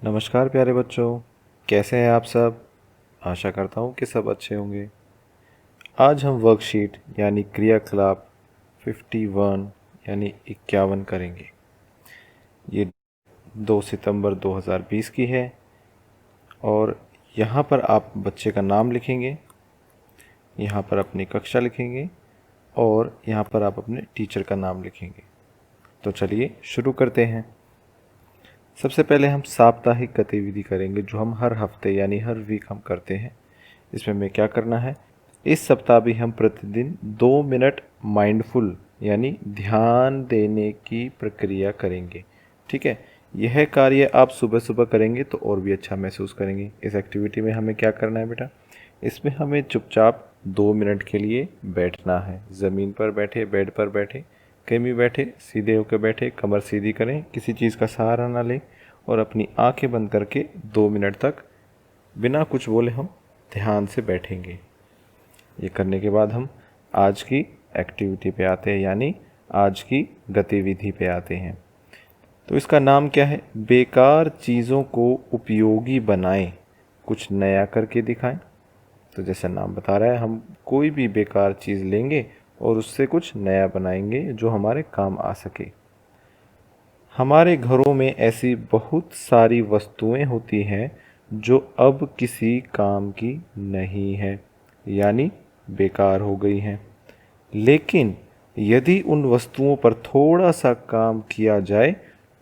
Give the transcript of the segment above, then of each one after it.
नमस्कार प्यारे बच्चों, कैसे हैं आप सब। आशा करता हूँ कि सब अच्छे होंगे। आज हम वर्कशीट यानी क्रियाकलाप 51 यानी 51 करेंगे। ये 2 सितंबर 2020 की है और यहाँ पर आप बच्चे का नाम लिखेंगे, यहाँ पर अपनी कक्षा लिखेंगे और यहाँ पर आप अपने टीचर का नाम लिखेंगे। तो चलिए शुरू करते हैं। सबसे पहले हम साप्ताहिक गतिविधि करेंगे जो हम हर हफ्ते यानी हर वीक हम करते हैं। इसमें हमें क्या करना है, इस सप्ताह भी हम प्रतिदिन 2 मिनट माइंडफुल यानी ध्यान देने की प्रक्रिया करेंगे। ठीक है, यह कार्य आप सुबह सुबह करेंगे तो और भी अच्छा महसूस करेंगे। इस एक्टिविटी में हमें क्या करना है बेटा, इसमें हमें चुपचाप 2 मिनट के लिए बैठना है। ज़मीन पर बैठे, बेड पर बैठे, कहीं भी बैठे, सीधे होकर बैठे, कमर सीधी करें, किसी चीज़ का सहारा ना लें और अपनी आंखें बंद करके 2 मिनट तक बिना कुछ बोले हम ध्यान से बैठेंगे। ये करने के बाद हम आज की एक्टिविटी पे आते हैं यानी आज की गतिविधि पे आते हैं। तो इसका नाम क्या है, बेकार चीज़ों को उपयोगी बनाएं, कुछ नया करके दिखाएं। तो जैसा नाम बता रहा है, हम कोई भी बेकार चीज़ लेंगे और उससे कुछ नया बनाएंगे जो हमारे काम आ सके। हमारे घरों में ऐसी बहुत सारी वस्तुएं होती हैं जो अब किसी काम की नहीं है यानी बेकार हो गई हैं। लेकिन यदि उन वस्तुओं पर थोड़ा सा काम किया जाए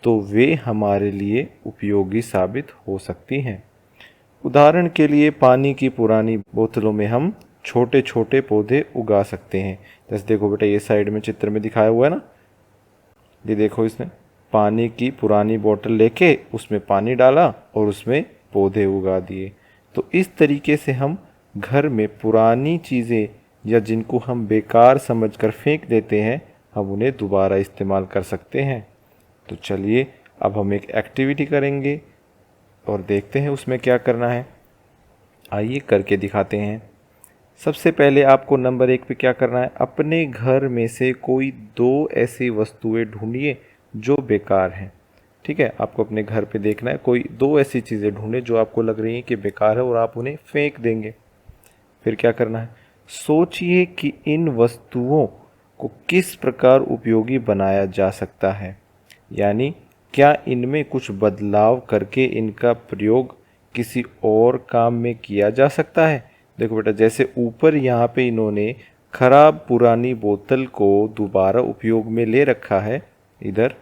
तो वे हमारे लिए उपयोगी साबित हो सकती हैं। उदाहरण के लिए पानी की पुरानी बोतलों में हम छोटे छोटे पौधे उगा सकते हैं। जैसे देखो बेटा, ये साइड में चित्र में दिखाया हुआ है ना, ये देखो, इसने पानी की पुरानी बोतल लेके उसमें पानी डाला और उसमें पौधे उगा दिए। तो इस तरीके से हम घर में पुरानी चीज़ें या जिनको हम बेकार समझकर फेंक देते हैं, हम उन्हें दोबारा इस्तेमाल कर सकते हैं। तो चलिए अब हम एक एक्टिविटी करेंगे और देखते हैं उसमें क्या करना है। आइए करके दिखाते हैं। सबसे पहले आपको नंबर 1 पे क्या करना है, अपने घर में से कोई 2 ऐसी वस्तुएं ढूंढिए जो बेकार हैं। ठीक है, आपको अपने घर पे देखना है, कोई 2 ऐसी चीज़ें ढूंढें जो आपको लग रही हैं कि बेकार है और आप उन्हें फेंक देंगे। फिर क्या करना है, सोचिए कि इन वस्तुओं को किस प्रकार उपयोगी बनाया जा सकता है, यानी क्या इनमें कुछ बदलाव करके इनका प्रयोग किसी और काम में किया जा सकता है। देखो बेटा, जैसे ऊपर यहाँ पे इन्होंने खराब पुरानी बोतल को दोबारा उपयोग में ले रखा है इधर,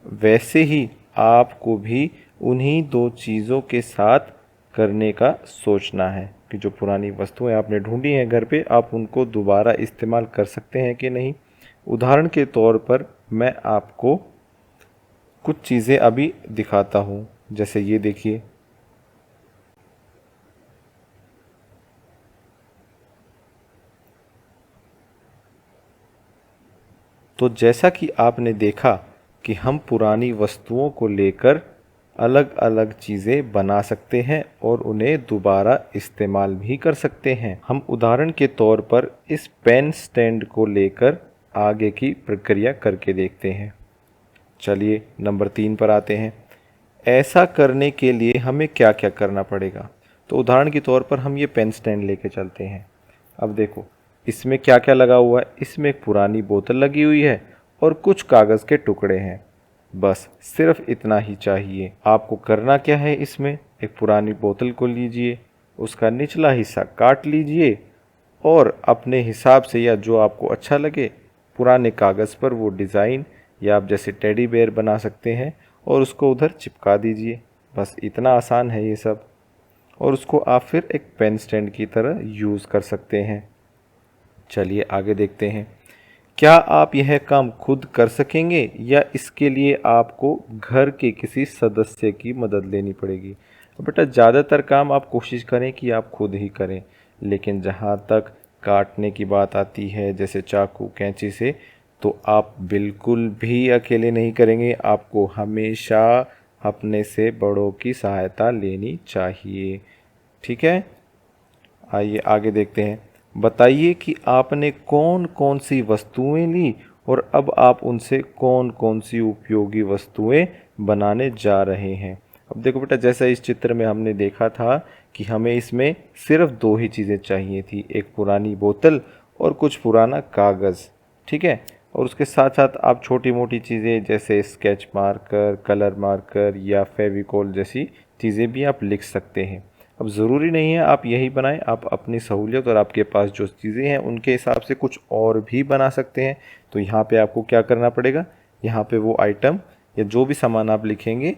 वैसे ही आपको भी उन्हीं 2 चीज़ों के साथ करने का सोचना है कि जो पुरानी वस्तुएं आपने ढूंढी हैं घर पे, आप उनको दोबारा इस्तेमाल कर सकते हैं कि नहीं। उदाहरण के तौर पर मैं आपको कुछ चीज़ें अभी दिखाता हूँ। जैसे ये देखिए, तो जैसा कि आपने देखा कि हम पुरानी वस्तुओं को लेकर अलग अलग चीज़ें बना सकते हैं और उन्हें दोबारा इस्तेमाल भी कर सकते हैं। हम उदाहरण के तौर पर इस पेन स्टैंड को लेकर आगे की प्रक्रिया करके देखते हैं। चलिए नंबर 3 पर आते हैं। ऐसा करने के लिए हमें क्या क्या करना पड़ेगा। तो उदाहरण के तौर पर हम ये पेन स्टैंड लेके चलते हैं। अब देखो इसमें क्या क्या लगा हुआ है, इसमें एक पुरानी बोतल लगी हुई है और कुछ कागज़ के टुकड़े हैं। बस सिर्फ इतना ही चाहिए। आपको करना क्या है, इसमें एक पुरानी बोतल को लीजिए, उसका निचला हिस्सा काट लीजिए और अपने हिसाब से या जो आपको अच्छा लगे पुराने कागज़ पर वो डिज़ाइन या आप जैसे टेडी बेयर बना सकते हैं और उसको उधर चिपका दीजिए। बस इतना आसान है ये सब, और उसको आप फिर एक पेन स्टैंड की तरह यूज़ कर सकते हैं। चलिए आगे देखते हैं। क्या आप यह काम खुद कर सकेंगे या इसके लिए आपको घर के किसी सदस्य की मदद लेनी पड़ेगी। तो बेटा ज़्यादातर काम आप कोशिश करें कि आप खुद ही करें, लेकिन जहाँ तक काटने की बात आती है जैसे चाकू कैंची से, तो आप बिल्कुल भी अकेले नहीं करेंगे। आपको हमेशा अपने से बड़ों की सहायता लेनी चाहिए। ठीक है, आइए आगे देखते हैं। बताइए कि आपने कौन कौन सी वस्तुएं ली और अब आप उनसे कौन कौन सी उपयोगी वस्तुएं बनाने जा रहे हैं। अब देखो बेटा, जैसा इस चित्र में हमने देखा था कि हमें इसमें सिर्फ दो ही चीज़ें चाहिए थी, एक पुरानी बोतल और कुछ पुराना कागज़, ठीक है। और उसके साथ साथ आप छोटी मोटी चीज़ें जैसे स्केच मार्कर, कलर मार्कर या फेविकोल जैसी चीज़ें भी आप लिख सकते हैं। अब ज़रूरी नहीं है आप यही बनाएं, आप अपनी सहूलियत और आपके पास जो चीज़ें हैं उनके हिसाब से कुछ और भी बना सकते हैं। तो यहाँ पे आपको क्या करना पड़ेगा, यहाँ पे वो आइटम या जो भी सामान आप लिखेंगे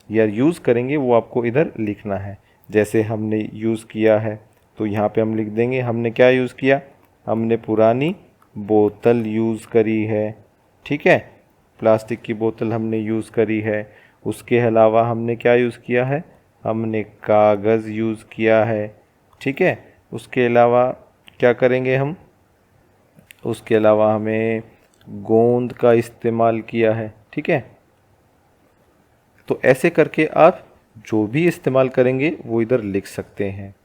या यूज़ करेंगे वो आपको इधर लिखना है। जैसे हमने यूज़ किया है तो यहाँ पे हम लिख देंगे हमने क्या यूज़ किया, हमने पुरानी बोतल यूज़ करी है, ठीक है, प्लास्टिक की बोतल हमने यूज़ करी है। उसके अलावा हमने क्या यूज़ किया है, हमने कागज़ यूज़ किया है, ठीक है। उसके अलावा क्या करेंगे हम, उसके अलावा हमें गोंद का इस्तेमाल किया है, ठीक है। तो ऐसे करके आप जो भी इस्तेमाल करेंगे वो इधर लिख सकते हैं,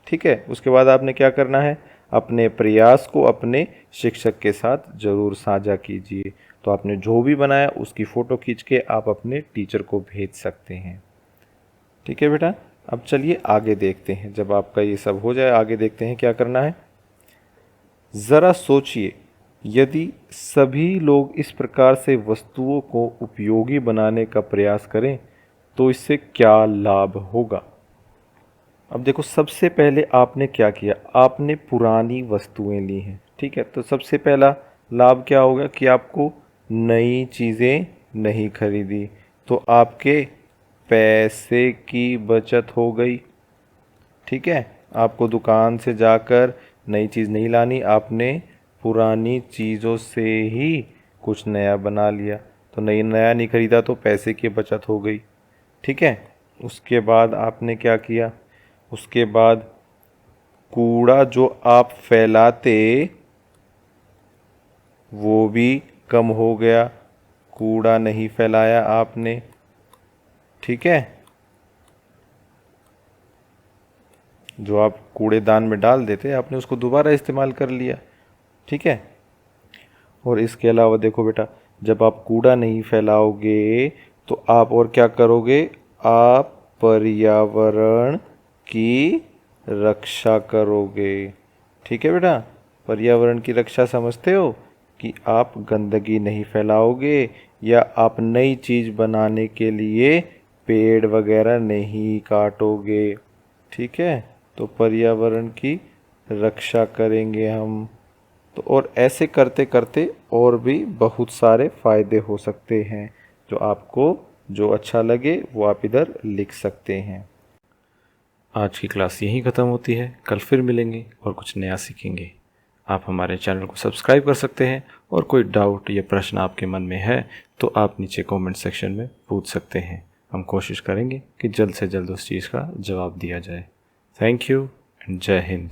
ठीक है। उसके बाद आपने क्या करना है, अपने प्रयास को अपने शिक्षक के साथ ज़रूर साझा कीजिए। तो आपने जो भी बनाया उसकी फ़ोटो खींच के आप अपने टीचर को भेज सकते हैं, ठीक है बेटा। अब चलिए आगे देखते हैं, जब आपका ये सब हो जाए आगे देखते हैं क्या करना है। ज़रा सोचिए, यदि सभी लोग इस प्रकार से वस्तुओं को उपयोगी बनाने का प्रयास करें तो इससे क्या लाभ होगा। अब देखो, सबसे पहले आपने क्या किया, आपने पुरानी वस्तुएं ली हैं, ठीक है। तो सबसे पहला लाभ क्या होगा कि आपको नई चीज़ें नहीं खरीदी, तो आपके पैसे की बचत हो गई, ठीक है। आपको दुकान से जाकर नई चीज़ नहीं लानी, आपने पुरानी चीज़ों से ही कुछ नया बना लिया, तो नया नहीं खरीदा तो पैसे की बचत हो गई, ठीक है। उसके बाद आपने क्या किया, उसके बाद कूड़ा जो आप फैलाते वो भी कम हो गया, कूड़ा नहीं फैलाया आपने, ठीक है। जो आप कूड़ेदान में डाल देते आपने उसको दोबारा इस्तेमाल कर लिया, ठीक है। और इसके अलावा देखो बेटा, जब आप कूड़ा नहीं फैलाओगे तो आप और क्या करोगे, आप पर्यावरण की रक्षा करोगे, ठीक है बेटा। पर्यावरण की रक्षा समझते हो कि आप गंदगी नहीं फैलाओगे या आप नई चीज़ बनाने के लिए पेड़ वगैरह नहीं काटोगे, ठीक है। तो पर्यावरण की रक्षा करेंगे हम। तो और ऐसे करते करते और भी बहुत सारे फ़ायदे हो सकते हैं, जो आपको जो अच्छा लगे वो आप इधर लिख सकते हैं। आज की क्लास यहीं ख़त्म होती है, कल फिर मिलेंगे और कुछ नया सीखेंगे। आप हमारे चैनल को सब्सक्राइब कर सकते हैं और कोई डाउट या प्रश्न आपके मन में है तो आप नीचे कमेंट सेक्शन में पूछ सकते हैं। हम कोशिश करेंगे कि जल्द से जल्द उस चीज़ का जवाब दिया जाए। थैंक यू एंड जय हिंद।